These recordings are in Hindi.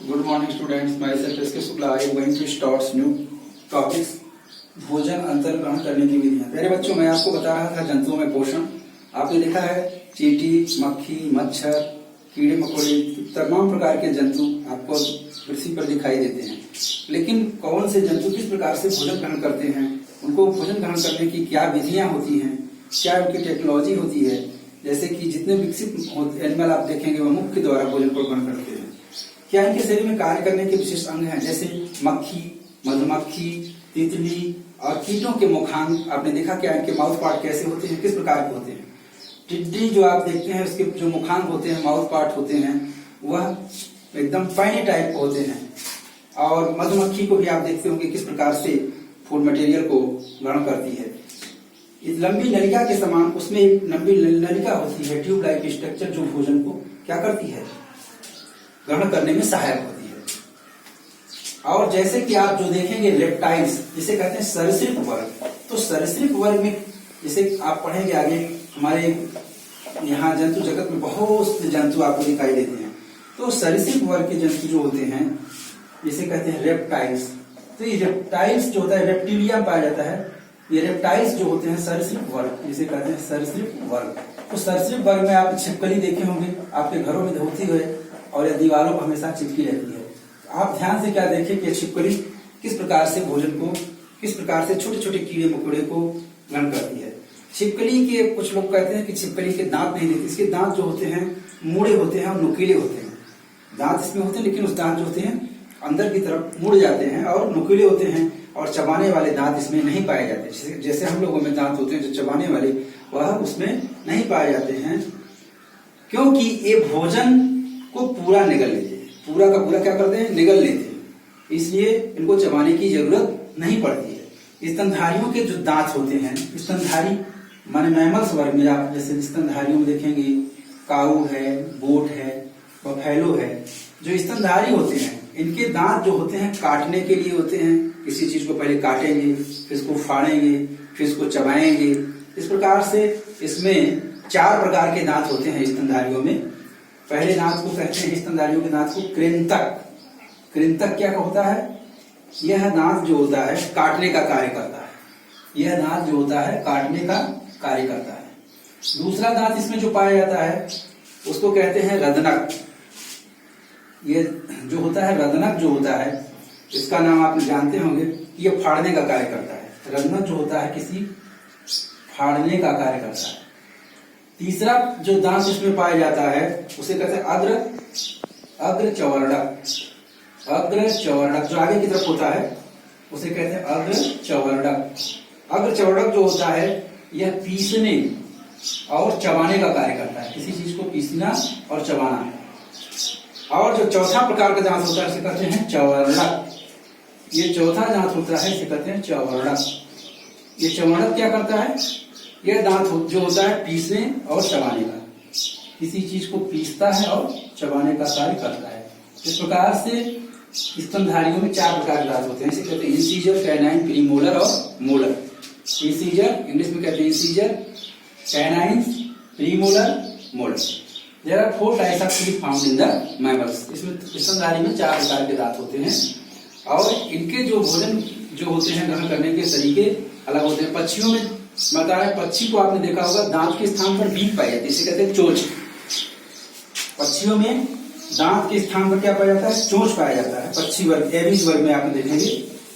Good morning students, myself S.K. Shukla. I am going to start new topics. भोजन अंतर ग्रहण करने की विधियां। प्यारे बच्चों, मैं आपको बता रहा था जंतुओं में पोषण। आपने देखा है चींटी, मक्खी, मच्छर, कीड़े मकोड़े, तमाम प्रकार के जंतु आपको पृथ्वी पर दिखाई देते हैं। लेकिन कौन से जंतु किस प्रकार से भोजन ग्रहण करते हैं, उनको भोजन ग्रहण करने की क्या विधियां होती हैं, क्या उनकी टेक्नोलॉजी होती है। जैसे कि जितने विकसित एनिमल आप देखेंगे वह मुख के द्वारा भोजन को ग्रहण करते हैं। क्या इनके शरीर में कार्य करने के विशेष अंग हैं, जैसे मक्खी, मधुमक्खी, तितली और कीटों के मुखांग। आपने देखा क्या इनके माउथ पार्ट कैसे होते हैं, किस प्रकार के होते हैं। टिड्डी जो आप देखते हैं उसके जो मुखांग होते हैं, माउथ पार्ट होते हैं, वह एकदम पानी टाइप होते हैं। और मधुमक्खी को भी आप देखते होंगे किस प्रकार से फूड मटेरियल को ग्रहण करती है। इस लंबी नलिका के समान उसमें एक लंबी नलिका होती है, ट्यूब लाइक स्ट्रक्चर, जो भोजन को क्या करती है, ग्रहण करने में सहायक होती है। और जैसे कि आप जो देखेंगे रेप्टाइल्स, जिसे कहते हैं सरीसृप वर्ग। तो सरीसृप वर्ग में जैसे आप पढ़ेंगे आगे, हमारे यहाँ जंतु जगत में बहुत से जंतु आपको दिखाई देते हैं। तो सरीसृप वर्ग के जंतु जो होते हैं जिसे कहते हैं रेप्टाइल्स। तो ये रेप्टाइल्स जो होता है, रेप्टिलिया पाया जाता है। ये रेप्टाइल्स जो होते हैं सरीसृप वर्ग, जिसे कहते हैं सरीसृप वर्ग। तो सरीसृप वर्ग में आप छिपकली देखे होंगे, आपके घरों में होती है और यह दीवारों पर हमेशा चिपकी रहती है। आप ध्यान से क्या देखें कि छिपकली किस प्रकार से भोजन को, किस प्रकार से छोटे छोटे कीड़े मकोड़े को ग्रहण करती है। छिपकली के कुछ लोग कहते हैं कि छिपकली के दांत नहीं देते, इसके दांत जो होते हैं मुड़े होते हैं और नुकीले होते हैं। दांत इसमें होते हैं लेकिन उस दांत जो होते हैं अंदर की तरफ मुड़ जाते हैं और नुकीले होते हैं, और चबाने वाले दांत इसमें नहीं पाए जाते। जैसे हम लोगों में दांत होते हैं जो चबाने वाले, वह उसमें नहीं पाए जाते हैं, क्योंकि ये भोजन को पूरा निगल लेते हैं। पूरा का पूरा क्या करते हैं, निगल लेते हैं, इसलिए इनको चबाने की जरूरत नहीं पड़ती है। स्तनधारियों के जो दांत होते हैं, स्तनधारी माने मैमल्स वर्ग में आप जैसे स्तनधारियों में देखेंगे काऊ है, गोट है, बफेलो है, जो स्तनधारी होते हैं, इनके दांत जो होते हैं काटने के लिए होते हैं। किसी चीज को पहले काटेंगे, फिर इसको फाड़ेंगे, फिर इसको चबाएंगे। इस प्रकार से इसमें 4 प्रकार के दांत होते हैं स्तनधारियों में। पहले दांत को कहते हैं स्तनधारियों के दांत को कृंतक। कृंतक क्या होता है, यह दांत जो होता है काटने का कार्य करता है। यह दांत जो होता है काटने का कार्य करता है। दूसरा दांत इसमें जो पाया जाता है उसको कहते हैं रदनक। ये जो होता है रदनक जो होता है, इसका नाम आप जानते होंगे, ये फाड़ने का कार्य करता है। रदनक जो होता है किसी फाड़ने का कार्य करता है। तीसरा जो दांत इसमें पाया जाता है उसे कहते हैं अग्रचवर्णक। अग्रचवर्णक जो आगे की तरफ होता है उसे कहते हैं अग्रचवर्णक। अग्रचवर्णक जो होता है यह पीसने और चबाने का कार्य करता है, किसी चीज को पीसना और चबाना। और जो चौथा प्रकार का दांत होता है इसे कहते हैं चवर्णक। ये चौथा दांत होता है इसे कहते हैं चवर्णक। ये चवर्णक क्या करता है, यह दांत जो होता है पीसने और चबाने का, किसी चीज को पीसता है और चबाने का कार्य करता है। इस प्रकार से स्तनधारियों में 4 प्रकार के दांत होते हैं। इसे कहते हैं इंसीजर, कैनाइन, प्रीमोलर और मोलर। इंसीजर इंग्लिश में कहते हैं incisor, canine, premolar, molar. There are 4 types of teeth found in the mammals. इसमें स्तनधारी में 4 प्रकार के दांत होते हैं और इनके जो भोजन जो होते हैं ग्रहण करने के तरीके अलग होते हैं। पक्षियों में बताया, पक्षी को आपने देखा होगा दांत के स्थान पर बीक पाई जाती है, इसे कहते हैं चोंच। पक्षियों में दांत के स्थान पर क्या पाया जाता है, चोंच पाया जाता है। पक्षी वर्ग, एवीज वर्ग में आप देखेंगे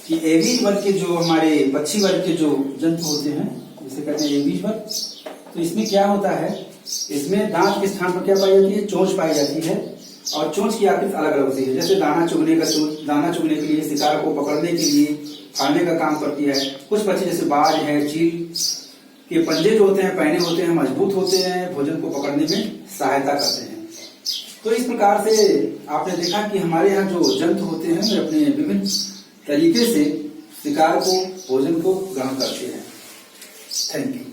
कि एवीज वर्ग के जो हमारे पक्षी वर्ग के जो जंतु होते हैं जिसे कहते हैं एवीज वर्ग, तो इसमें क्या होता है, इसमें दांत के स्थान पर क्या पाई जाती है, चोंच पाई जाती है। और चोंच की आकृति अलग अलग होती है, जैसे दाना चुगने का चोंच, दाना चुगने के लिए, शिकार को पकड़ने के लिए, फाड़ने का काम करती है। कुछ पक्षी जैसे बाज है, चील के पंजे जो होते हैं पहने होते हैं, मजबूत होते हैं, भोजन को पकड़ने में सहायता करते हैं। तो इस प्रकार से आपने देखा कि हमारे यहाँ जो जंतु होते हैं अपने विभिन्न तरीके से शिकार को, भोजन को ग्रहण करते हैं। Thank you.